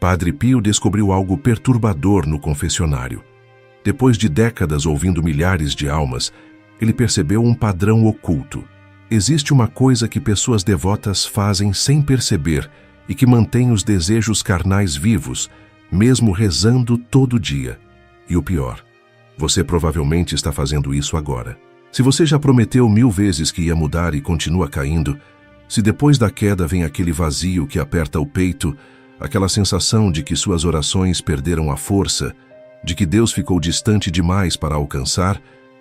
Padre Pio descobriu algo perturbador no confessionário. Depois de décadas ouvindo milhares de almas, ele percebeu um padrão oculto. Existe uma coisa que pessoas devotas fazem sem perceber e que mantém os desejos carnais vivos, mesmo rezando todo dia. E o pior, você provavelmente está fazendo isso agora. Se você já prometeu 1000 vezes que ia mudar e continua caindo, se depois da queda vem aquele vazio que aperta o peito, aquela sensação de que suas orações perderam a força, de que Deus ficou distante demais para alcançar,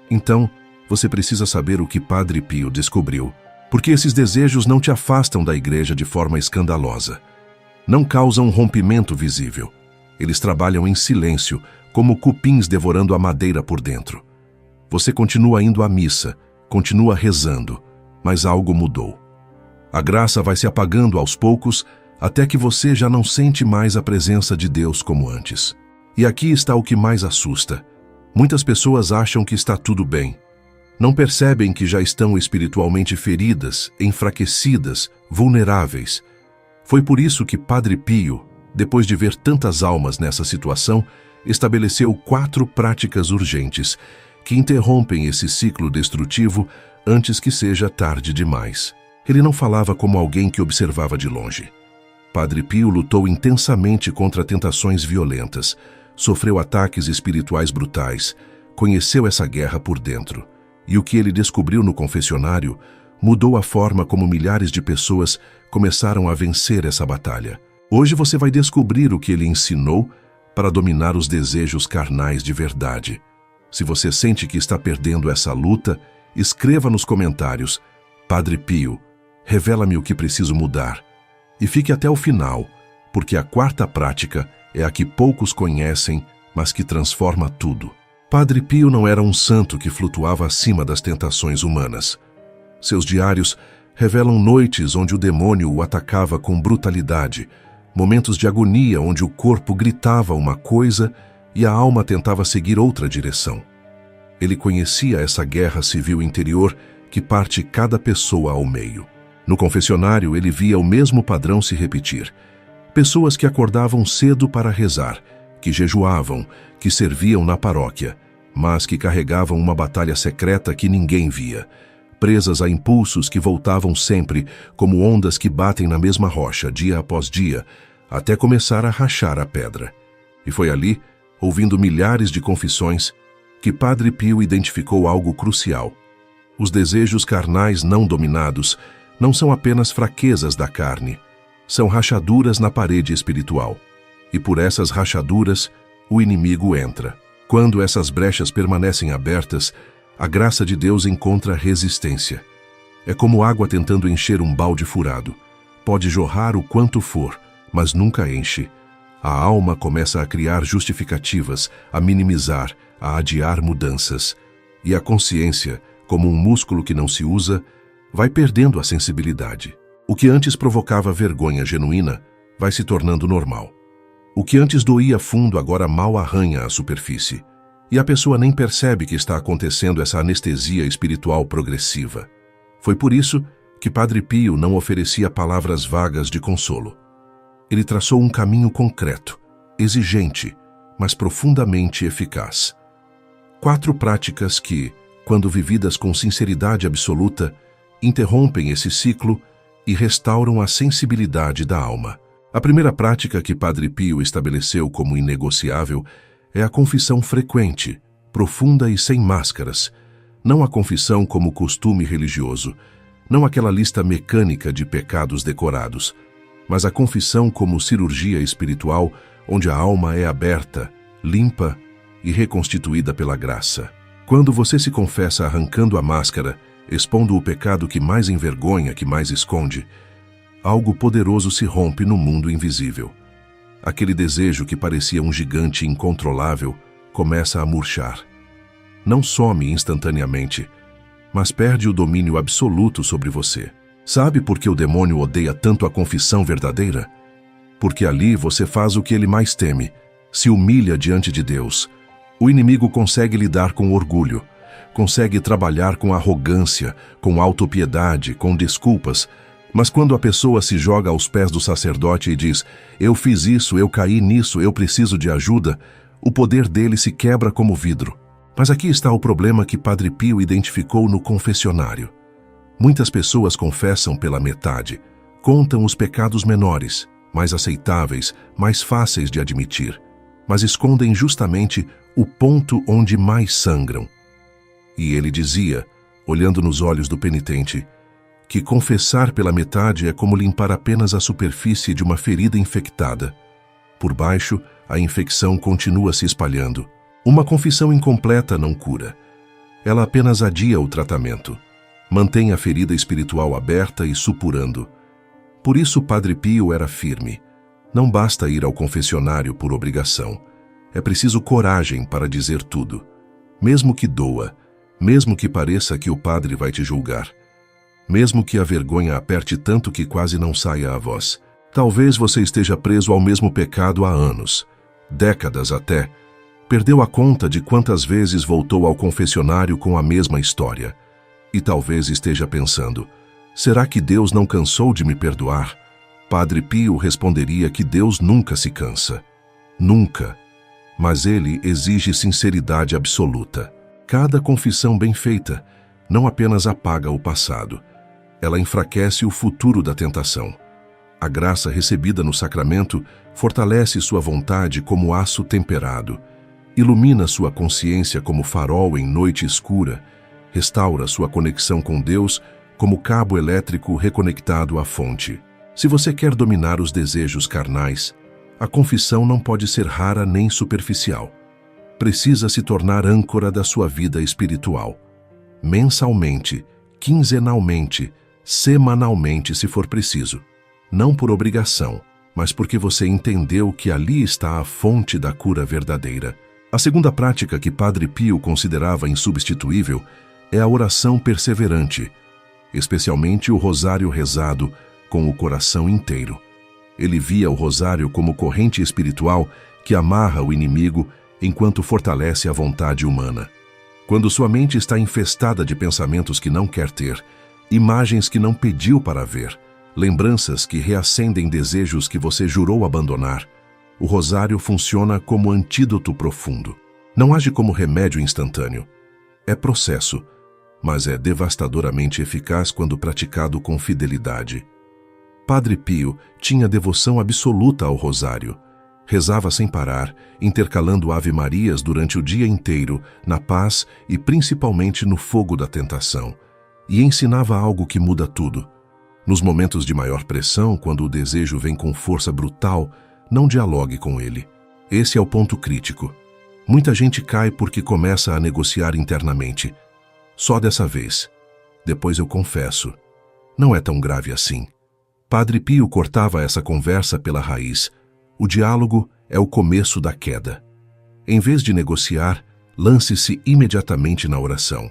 então você precisa saber o que Padre Pio descobriu. Porque esses desejos não te afastam da igreja de forma escandalosa. Não causam rompimento visível. Eles trabalham em silêncio, como cupins devorando a madeira por dentro. Você continua indo à missa, continua rezando, mas algo mudou. A graça vai se apagando aos poucos, até que você já não sente mais a presença de Deus como antes. E aqui está o que mais assusta. Muitas pessoas acham que está tudo bem. Não percebem que já estão espiritualmente feridas, enfraquecidas, vulneráveis. Foi por isso que Padre Pio, depois de ver tantas almas nessa situação, estabeleceu 4 práticas urgentes que interrompem esse ciclo destrutivo antes que seja tarde demais. Ele não falava como alguém que observava de longe. Padre Pio lutou intensamente contra tentações violentas, sofreu ataques espirituais brutais, conheceu essa guerra por dentro. E o que ele descobriu no confessionário mudou a forma como milhares de pessoas começaram a vencer essa batalha. Hoje você vai descobrir o que ele ensinou para dominar os desejos carnais de verdade. Se você sente que está perdendo essa luta, escreva nos comentários: Padre Pio, revela-me o que preciso mudar. E fique até o final, porque a 4ª prática é a que poucos conhecem, mas que transforma tudo. Padre Pio não era um santo que flutuava acima das tentações humanas. Seus diários revelam noites onde o demônio o atacava com brutalidade, momentos de agonia onde o corpo gritava uma coisa e a alma tentava seguir outra direção. Ele conhecia essa guerra civil interior que parte cada pessoa ao meio. No confessionário, ele via o mesmo padrão se repetir. Pessoas que acordavam cedo para rezar, que jejuavam, que serviam na paróquia, mas que carregavam uma batalha secreta que ninguém via, presas a impulsos que voltavam sempre, como ondas que batem na mesma rocha, dia após dia, até começar a rachar a pedra. E foi ali, ouvindo milhares de confissões, que Padre Pio identificou algo crucial. Os desejos carnais não dominados não são apenas fraquezas da carne, são rachaduras na parede espiritual. E por essas rachaduras, o inimigo entra. Quando essas brechas permanecem abertas, a graça de Deus encontra resistência. É como água tentando encher um balde furado. Pode jorrar o quanto for, mas nunca enche. A alma começa a criar justificativas, a minimizar, a adiar mudanças. E a consciência, como um músculo que não se usa, vai perdendo a sensibilidade. O que antes provocava vergonha genuína vai se tornando normal. O que antes doía fundo agora mal arranha a superfície. E a pessoa nem percebe que está acontecendo essa anestesia espiritual progressiva. Foi por isso que Padre Pio não oferecia palavras vagas de consolo. Ele traçou um caminho concreto, exigente, mas profundamente eficaz. 4 práticas que, quando vividas com sinceridade absoluta, interrompem esse ciclo e restauram a sensibilidade da alma. A primeira prática que Padre Pio estabeleceu como inegociável é a confissão frequente, profunda e sem máscaras. Não a confissão como costume religioso, não aquela lista mecânica de pecados decorados, mas a confissão como cirurgia espiritual onde a alma é aberta, limpa e reconstituída pela graça. Quando você se confessa arrancando a máscara, expondo o pecado que mais envergonha, que mais esconde, algo poderoso se rompe no mundo invisível. Aquele desejo que parecia um gigante incontrolável começa a murchar. Não some instantaneamente, mas perde o domínio absoluto sobre você. Sabe por que o demônio odeia tanto a confissão verdadeira? Porque ali você faz o que ele mais teme, se humilha diante de Deus. O inimigo consegue lidar com orgulho, consegue trabalhar com arrogância, com autopiedade, com desculpas, Mas quando a pessoa se joga aos pés do sacerdote e diz: eu fiz isso, eu caí nisso, eu preciso de ajuda, o poder dele se quebra como vidro. Mas aqui está o problema que Padre Pio identificou no confessionário. Muitas pessoas confessam pela metade, contam os pecados menores, mais aceitáveis, mais fáceis de admitir, mas escondem justamente o ponto onde mais sangram. E ele dizia, olhando nos olhos do penitente, que confessar pela metade é como limpar apenas a superfície de uma ferida infectada. Por baixo, a infecção continua se espalhando. Uma confissão incompleta não cura. Ela apenas adia o tratamento. Mantém a ferida espiritual aberta e supurando. Por isso Padre Pio era firme. Não basta ir ao confessionário por obrigação. É preciso coragem para dizer tudo. Mesmo que doa, mesmo que pareça que o padre vai te julgar. Mesmo que a vergonha aperte tanto que quase não saia a voz. Talvez você esteja preso ao mesmo pecado há anos, décadas até. Perdeu a conta de quantas vezes voltou ao confessionário com a mesma história. E talvez esteja pensando, será que Deus não cansou de me perdoar? Padre Pio responderia que Deus nunca se cansa. Nunca. Mas ele exige sinceridade absoluta. Cada confissão bem feita não apenas apaga o passado, ela enfraquece o futuro da tentação. A graça recebida no sacramento fortalece sua vontade como aço temperado, ilumina sua consciência como farol em noite escura, restaura sua conexão com Deus como cabo elétrico reconectado à fonte. Se você quer dominar os desejos carnais, a confissão não pode ser rara nem superficial. Precisa se tornar âncora da sua vida espiritual. Mensalmente, quinzenalmente, semanalmente, se for preciso. Não por obrigação, mas porque você entendeu que ali está a fonte da cura verdadeira. A segunda prática que Padre Pio considerava insubstituível é a oração perseverante, especialmente o rosário rezado com o coração inteiro. Ele via o rosário como corrente espiritual que amarra o inimigo enquanto fortalece a vontade humana. Quando sua mente está infestada de pensamentos que não quer ter, imagens que não pediu para ver, lembranças que reacendem desejos que você jurou abandonar, o rosário funciona como antídoto profundo. Não age como remédio instantâneo. É processo, mas é devastadoramente eficaz quando praticado com fidelidade. Padre Pio tinha devoção absoluta ao rosário. Rezava sem parar, intercalando ave-marias durante o dia inteiro, na paz e principalmente no fogo da tentação. E ensinava algo que muda tudo. Nos momentos de maior pressão, quando o desejo vem com força brutal, não dialogue com ele. Esse é o ponto crítico. Muita gente cai porque começa a negociar internamente. Só dessa vez. Depois eu confesso. Não é tão grave assim. Padre Pio cortava essa conversa pela raiz. O diálogo é o começo da queda. Em vez de negociar, lance-se imediatamente na oração.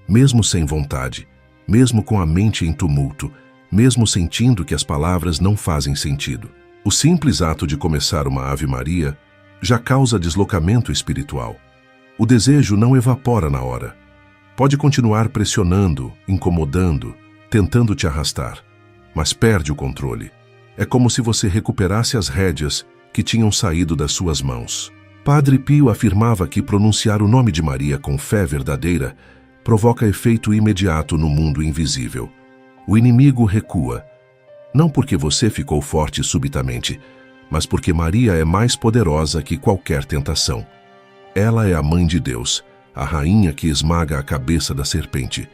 Mesmo sem vontade, mesmo com a mente em tumulto, mesmo sentindo que as palavras não fazem sentido. O simples ato de começar uma Ave-Maria já causa deslocamento espiritual. O desejo não evapora na hora. Pode continuar pressionando, incomodando, tentando te arrastar, mas perde o controle. É como se você recuperasse as rédeas que tinham saído das suas mãos. Padre Pio afirmava que pronunciar o nome de Maria com fé verdadeira provoca efeito imediato no mundo invisível. O inimigo recua, não porque você ficou forte subitamente, mas porque Maria é mais poderosa que qualquer tentação. Ela é a Mãe de Deus, a rainha que esmaga a cabeça da serpente.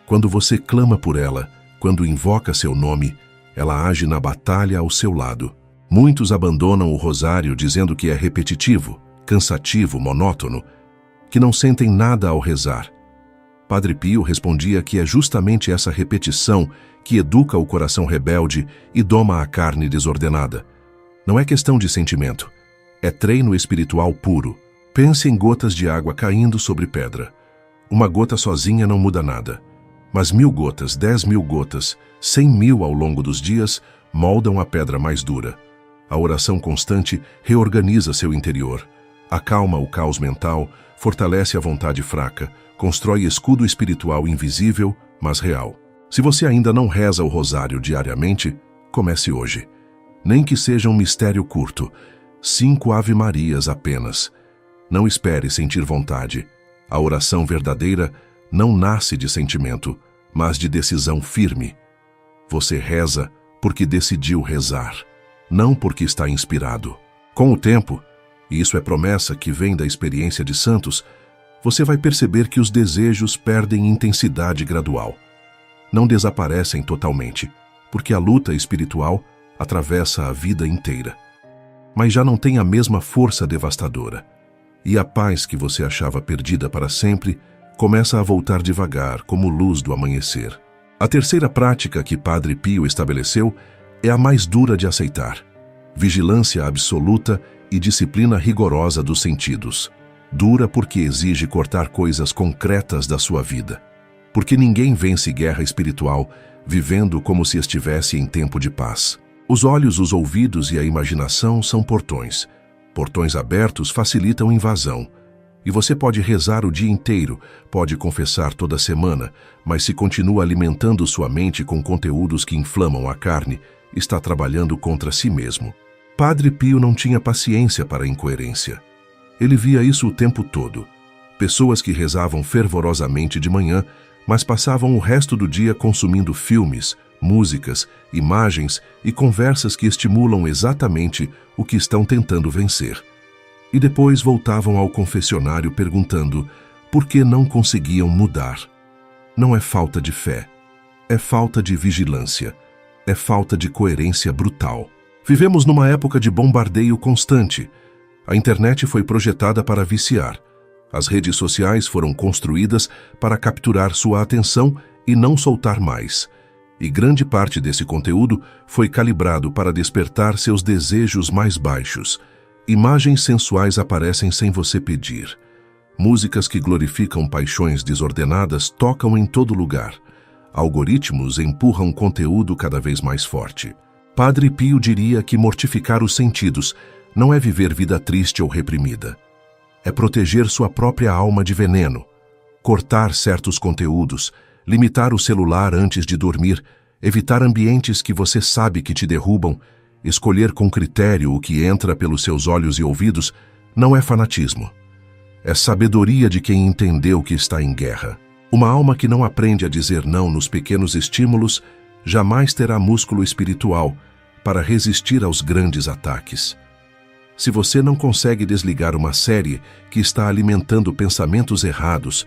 Quando você clama por ela, quando invoca seu nome, ela age na batalha ao seu lado. Muitos abandonam o rosário dizendo que é repetitivo, cansativo, monótono, que não sentem nada ao rezar. Padre Pio respondia que é justamente essa repetição que educa o coração rebelde e doma a carne desordenada. Não é questão de sentimento, é treino espiritual puro. Pense em gotas de água caindo sobre pedra. Uma gota sozinha não muda nada. Mas 1000 gotas, 10.000 gotas, 100.000 ao longo dos dias moldam a pedra mais dura. A oração constante reorganiza seu interior, acalma o caos mental, fortalece a vontade fraca, constrói escudo espiritual invisível, mas real. Se você ainda não reza o rosário diariamente, comece hoje. Nem que seja um mistério curto, 5 Ave-Marias apenas. Não espere sentir vontade. A oração verdadeira não nasce de sentimento, mas de decisão firme. Você reza porque decidiu rezar, não porque está inspirado. Com o tempo, e isso é promessa que vem da experiência de santos, você vai perceber que os desejos perdem intensidade gradual. Não desaparecem totalmente, porque a luta espiritual atravessa a vida inteira. Mas já não tem a mesma força devastadora. E a paz que você achava perdida para sempre começa a voltar devagar, como luz do amanhecer. A terceira prática que Padre Pio estabeleceu é a mais dura de aceitar: vigilância absoluta e disciplina rigorosa dos sentidos. Dura porque exige cortar coisas concretas da sua vida. Porque ninguém vence guerra espiritual vivendo como se estivesse em tempo de paz. Os olhos, os ouvidos e a imaginação são portões. Portões abertos facilitam invasão. E você pode rezar o dia inteiro, pode confessar toda semana, mas se continua alimentando sua mente com conteúdos que inflamam a carne, está trabalhando contra si mesmo. Padre Pio não tinha paciência para a incoerência. Ele via isso o tempo todo. Pessoas que rezavam fervorosamente de manhã, mas passavam o resto do dia consumindo filmes, músicas, imagens e conversas que estimulam exatamente o que estão tentando vencer. E depois voltavam ao confessionário perguntando por que não conseguiam mudar. Não é falta de fé, é falta de vigilância, é falta de coerência brutal. Vivemos numa época de bombardeio constante. A internet foi projetada para viciar. As redes sociais foram construídas para capturar sua atenção e não soltar mais. E grande parte desse conteúdo foi calibrado para despertar seus desejos mais baixos. Imagens sensuais aparecem sem você pedir. Músicas que glorificam paixões desordenadas tocam em todo lugar. Algoritmos empurram conteúdo cada vez mais forte. Padre Pio diria que mortificar os sentidos não é viver vida triste ou reprimida. É proteger sua própria alma de veneno. Cortar certos conteúdos, limitar o celular antes de dormir, evitar ambientes que você sabe que te derrubam, escolher com critério o que entra pelos seus olhos e ouvidos, não é fanatismo. É sabedoria de quem entendeu que está em guerra. Uma alma que não aprende a dizer não nos pequenos estímulos jamais terá músculo espiritual para resistir aos grandes ataques. Se você não consegue desligar uma série que está alimentando pensamentos errados,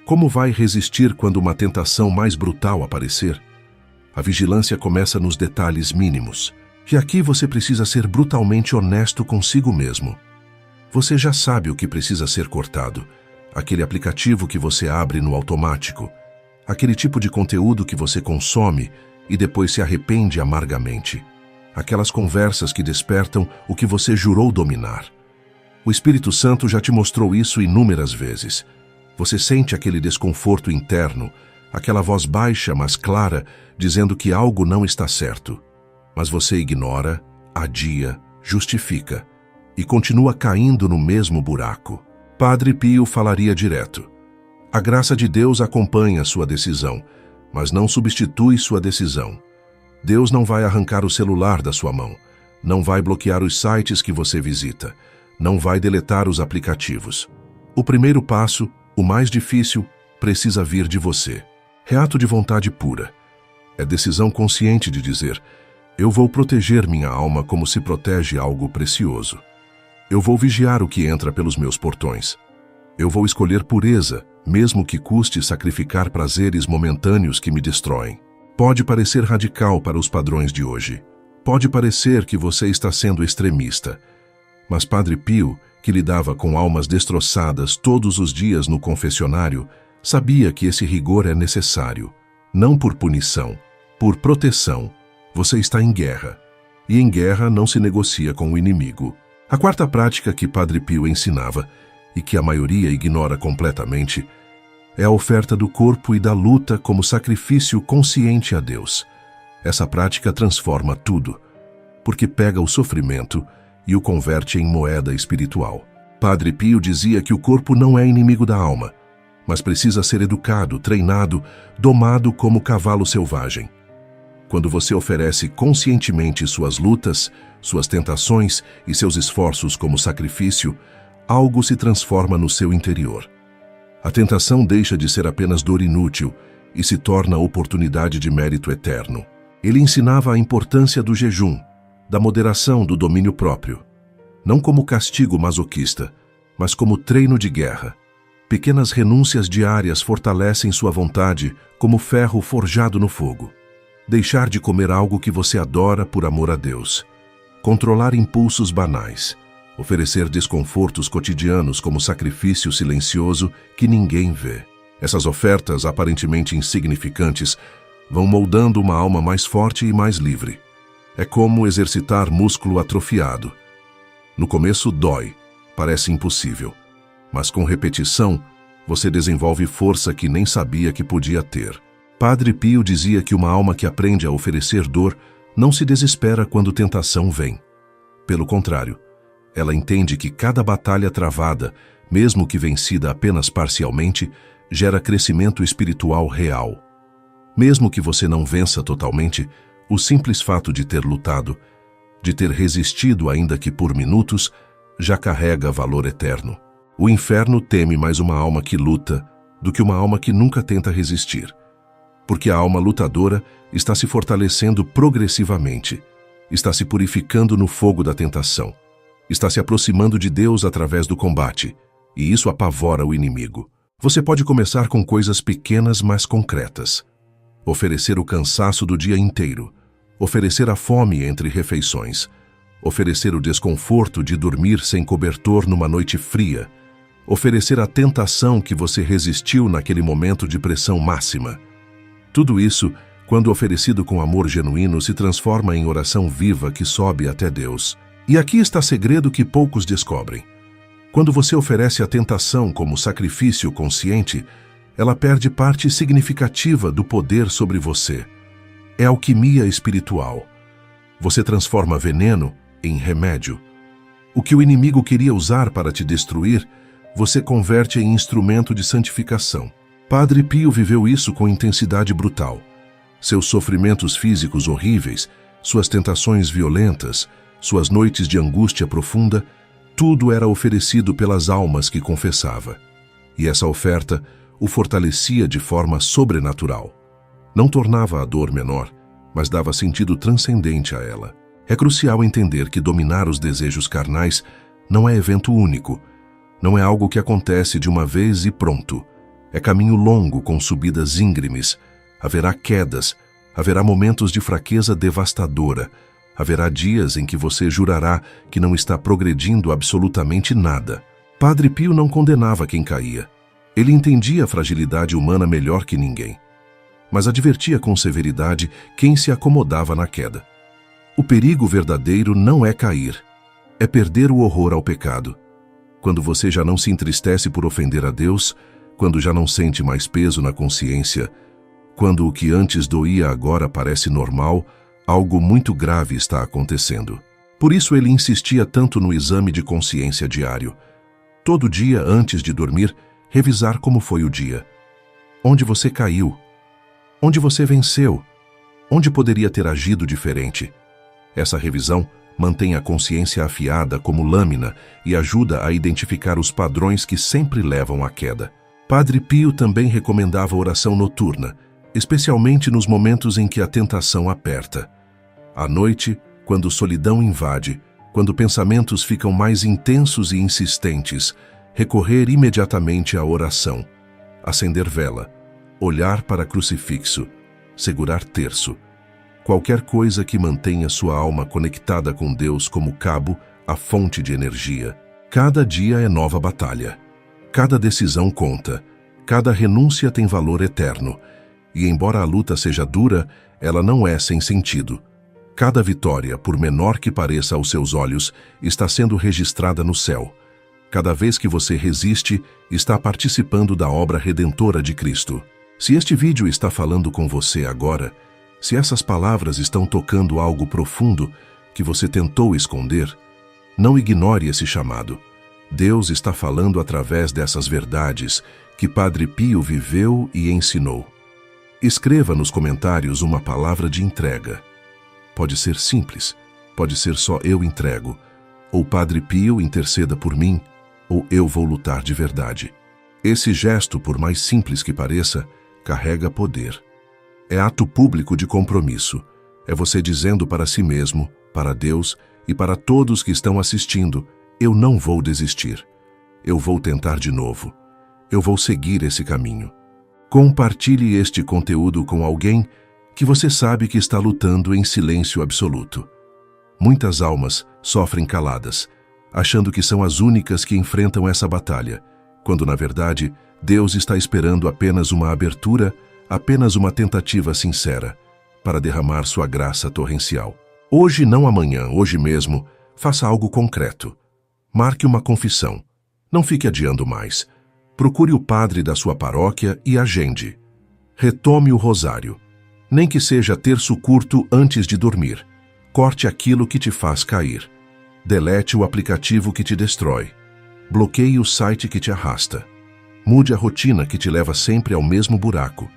como vai resistir quando uma tentação mais brutal aparecer? A vigilância começa nos detalhes mínimos. E aqui você precisa ser brutalmente honesto consigo mesmo. Você já sabe o que precisa ser cortado. Aquele aplicativo que você abre no automático. Aquele tipo de conteúdo que você consome e depois se arrepende amargamente. Aquelas conversas que despertam o que você jurou dominar. O Espírito Santo já te mostrou isso inúmeras vezes. Você sente aquele desconforto interno, aquela voz baixa, mas clara, dizendo que algo não está certo. Mas você ignora, adia, justifica e continua caindo no mesmo buraco. Padre Pio falaria direto: a graça de Deus acompanha sua decisão, mas não substitui sua decisão. Deus não vai arrancar o celular da sua mão, não vai bloquear os sites que você visita, não vai deletar os aplicativos. O primeiro passo, o mais difícil, precisa vir de você. É ato de vontade pura. É decisão consciente de dizer: eu vou proteger minha alma como se protege algo precioso. Eu vou vigiar o que entra pelos meus portões. Eu vou escolher pureza, mesmo que custe sacrificar prazeres momentâneos que me destroem. Pode parecer radical para os padrões de hoje. Pode parecer que você está sendo extremista. Mas Padre Pio, que lidava com almas destroçadas todos os dias no confessionário, sabia que esse rigor é necessário. Não por punição, por proteção. Você está em guerra. E em guerra não se negocia com o inimigo. A quarta prática que Padre Pio ensinava, e que a maioria ignora completamente, é a oferta do corpo e da luta como sacrifício consciente a Deus. Essa prática transforma tudo, porque pega o sofrimento e o converte em moeda espiritual. Padre Pio dizia que o corpo não é inimigo da alma, mas precisa ser educado, treinado, domado como cavalo selvagem. Quando você oferece conscientemente suas lutas, suas tentações e seus esforços como sacrifício, algo se transforma no seu interior. A tentação deixa de ser apenas dor inútil e se torna oportunidade de mérito eterno. Ele ensinava a importância do jejum, da moderação, do domínio próprio. Não como castigo masoquista, mas como treino de guerra. Pequenas renúncias diárias fortalecem sua vontade como ferro forjado no fogo. Deixar de comer algo que você adora por amor a Deus. Controlar impulsos banais. Oferecer desconfortos cotidianos como sacrifício silencioso que ninguém vê. Essas ofertas aparentemente insignificantes vão moldando uma alma mais forte e mais livre. É como exercitar músculo atrofiado. No começo dói, parece impossível, mas com repetição você desenvolve força que nem sabia que podia ter. Padre Pio dizia que uma alma que aprende a oferecer dor não se desespera quando tentação vem. Pelo contrário, ela entende que cada batalha travada, mesmo que vencida apenas parcialmente, gera crescimento espiritual real. Mesmo que você não vença totalmente, o simples fato de ter lutado, de ter resistido ainda que por minutos, já carrega valor eterno. O inferno teme mais uma alma que luta do que uma alma que nunca tenta resistir. Porque a alma lutadora está se fortalecendo progressivamente, está se purificando no fogo da tentação, está se aproximando de Deus através do combate, e isso apavora o inimigo. Você pode começar com coisas pequenas, mas concretas. Oferecer o cansaço do dia inteiro, oferecer a fome entre refeições, oferecer o desconforto de dormir sem cobertor numa noite fria, oferecer a tentação que você resistiu naquele momento de pressão máxima. Tudo isso, quando oferecido com amor genuíno, se transforma em oração viva que sobe até Deus. E aqui está segredo que poucos descobrem. Quando você oferece a tentação como sacrifício consciente, ela perde parte significativa do poder sobre você. É alquimia espiritual. Você transforma veneno em remédio. O que o inimigo queria usar para te destruir, você converte em instrumento de santificação. Padre Pio viveu isso com intensidade brutal. Seus sofrimentos físicos horríveis, suas tentações violentas, suas noites de angústia profunda, tudo era oferecido pelas almas que confessava. E essa oferta o fortalecia de forma sobrenatural. Não tornava a dor menor, mas dava sentido transcendente a ela. É crucial entender que dominar os desejos carnais não é evento único, não é algo que acontece de uma vez e pronto. É caminho longo com subidas íngremes, haverá quedas, haverá momentos de fraqueza devastadora, haverá dias em que você jurará que não está progredindo absolutamente nada. Padre Pio não condenava quem caía. Ele entendia a fragilidade humana melhor que ninguém, mas advertia com severidade quem se acomodava na queda. O perigo verdadeiro não é cair, é perder o horror ao pecado. Quando você já não se entristece por ofender a Deus, quando já não sente mais peso na consciência, quando o que antes doía agora parece normal, algo muito grave está acontecendo. Por isso ele insistia tanto no exame de consciência diário. Todo dia, antes de dormir, revisar como foi o dia. Onde você caiu? Onde você venceu? Onde poderia ter agido diferente? Essa revisão mantém a consciência afiada como lâmina e ajuda a identificar os padrões que sempre levam à queda. Padre Pio também recomendava oração noturna, especialmente nos momentos em que a tentação aperta. À noite, quando solidão invade, quando pensamentos ficam mais intensos e insistentes, recorrer imediatamente à oração, acender vela, olhar para crucifixo, segurar terço. Qualquer coisa que mantenha sua alma conectada com Deus como cabo, a fonte de energia. Cada dia é nova batalha. Cada decisão conta. Cada renúncia tem valor eterno. E embora a luta seja dura, ela não é sem sentido. Cada vitória, por menor que pareça aos seus olhos, está sendo registrada no céu. Cada vez que você resiste, está participando da obra redentora de Cristo. Se este vídeo está falando com você agora, se essas palavras estão tocando algo profundo que você tentou esconder, não ignore esse chamado. Deus está falando através dessas verdades que Padre Pio viveu e ensinou. Escreva nos comentários uma palavra de entrega. Pode ser simples, pode ser só eu entrego, ou Padre Pio interceda por mim, ou eu vou lutar de verdade. Esse gesto, por mais simples que pareça, carrega poder. É ato público de compromisso. É você dizendo para si mesmo, para Deus e para todos que estão assistindo: eu não vou desistir. Eu vou tentar de novo. Eu vou seguir esse caminho. Compartilhe este conteúdo com alguém que você sabe que está lutando em silêncio absoluto. Muitas almas sofrem caladas, achando que são as únicas que enfrentam essa batalha, quando na verdade Deus está esperando apenas uma abertura, apenas uma tentativa sincera, para derramar sua graça torrencial. Hoje, não amanhã, hoje mesmo, faça algo concreto. Marque uma confissão. Não fique adiando mais. Procure o padre da sua paróquia e agende. Retome o rosário. Nem que seja terço curto antes de dormir. Corte aquilo que te faz cair. Delete o aplicativo que te destrói. Bloqueie o site que te arrasta. Mude a rotina que te leva sempre ao mesmo buraco.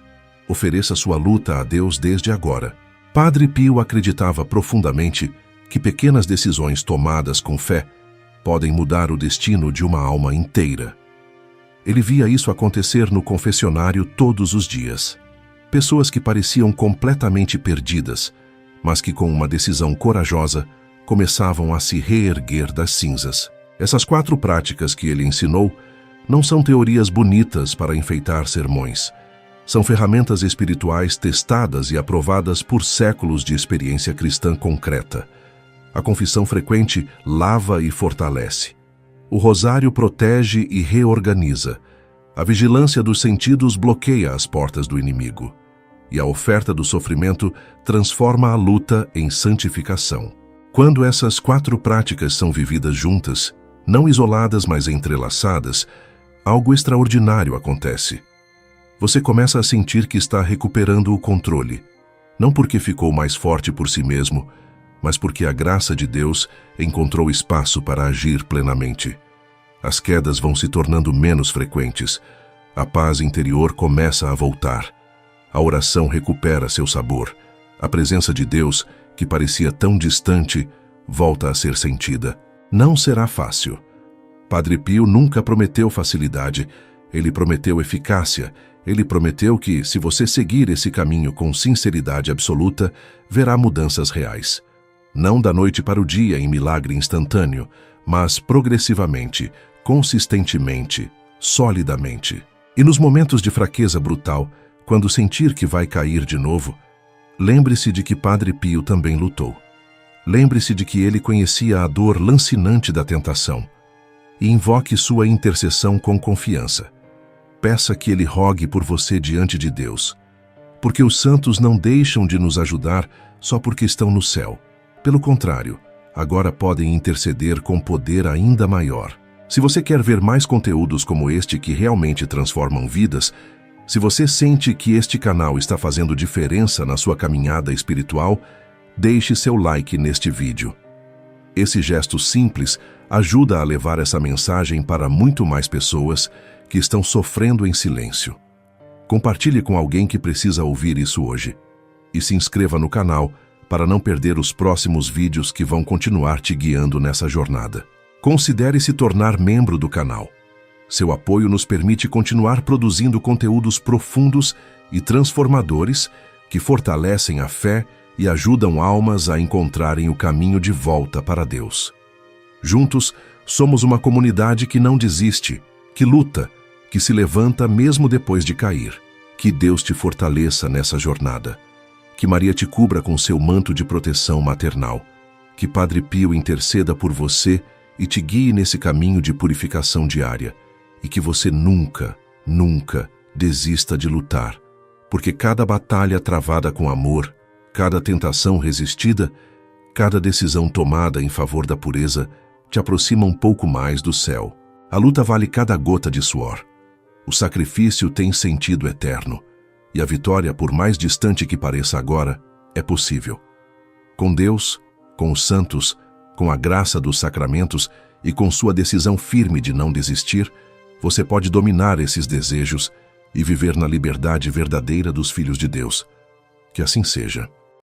Ofereça sua luta a Deus desde agora. Padre Pio acreditava profundamente que pequenas decisões tomadas com fé podem mudar o destino de uma alma inteira. Ele via isso acontecer no confessionário todos os dias. Pessoas que pareciam completamente perdidas, mas que com uma decisão corajosa começavam a se reerguer das cinzas. Essas 4 práticas que ele ensinou não são teorias bonitas para enfeitar sermões. São ferramentas espirituais testadas e aprovadas por séculos de experiência cristã concreta. A confissão frequente lava e fortalece. O rosário protege e reorganiza. A vigilância dos sentidos bloqueia as portas do inimigo. E a oferta do sofrimento transforma a luta em santificação. Quando essas 4 práticas são vividas juntas, não isoladas, mas entrelaçadas, algo extraordinário acontece. Você começa a sentir que está recuperando o controle, não porque ficou mais forte por si mesmo, mas porque a graça de Deus encontrou espaço para agir plenamente. As quedas vão se tornando menos frequentes. A paz interior começa a voltar. A oração recupera seu sabor. A presença de Deus, que parecia tão distante, volta a ser sentida. Não será fácil. Padre Pio nunca prometeu facilidade. Ele prometeu eficácia. Ele prometeu que, se você seguir esse caminho com sinceridade absoluta, verá mudanças reais. Não da noite para o dia em milagre instantâneo, mas progressivamente, consistentemente, solidamente. E nos momentos de fraqueza brutal, quando sentir que vai cair de novo, lembre-se de que Padre Pio também lutou. Lembre-se de que ele conhecia a dor lancinante da tentação. E invoque sua intercessão com confiança. Peça que ele rogue por você diante de Deus. Porque os santos não deixam de nos ajudar só porque estão no céu. Pelo contrário, agora podem interceder com poder ainda maior. Se você quer ver mais conteúdos como este que realmente transformam vidas, se você sente que este canal está fazendo diferença na sua caminhada espiritual, deixe seu like neste vídeo. Esse gesto simples ajuda a levar essa mensagem para muito mais pessoas que estão sofrendo em silêncio. Compartilhe com alguém que precisa ouvir isso hoje. E se inscreva no canal para não perder os próximos vídeos que vão continuar te guiando nessa jornada. Considere se tornar membro do canal. Seu apoio nos permite continuar produzindo conteúdos profundos e transformadores que fortalecem a fé e ajudam almas a encontrarem o caminho de volta para Deus. Juntos, somos uma comunidade que não desiste, que luta, que se levanta mesmo depois de cair. Que Deus te fortaleça nessa jornada. Que Maria te cubra com seu manto de proteção maternal. Que Padre Pio interceda por você e te guie nesse caminho de purificação diária. E que você nunca, nunca desista de lutar. Porque cada batalha travada com amor, cada tentação resistida, cada decisão tomada em favor da pureza, te aproxima um pouco mais do céu. A luta vale cada gota de suor. O sacrifício tem sentido eterno. E a vitória, por mais distante que pareça agora, é possível. Com Deus, com os santos, com a graça dos sacramentos e com sua decisão firme de não desistir, você pode dominar esses desejos e viver na liberdade verdadeira dos filhos de Deus. Que assim seja.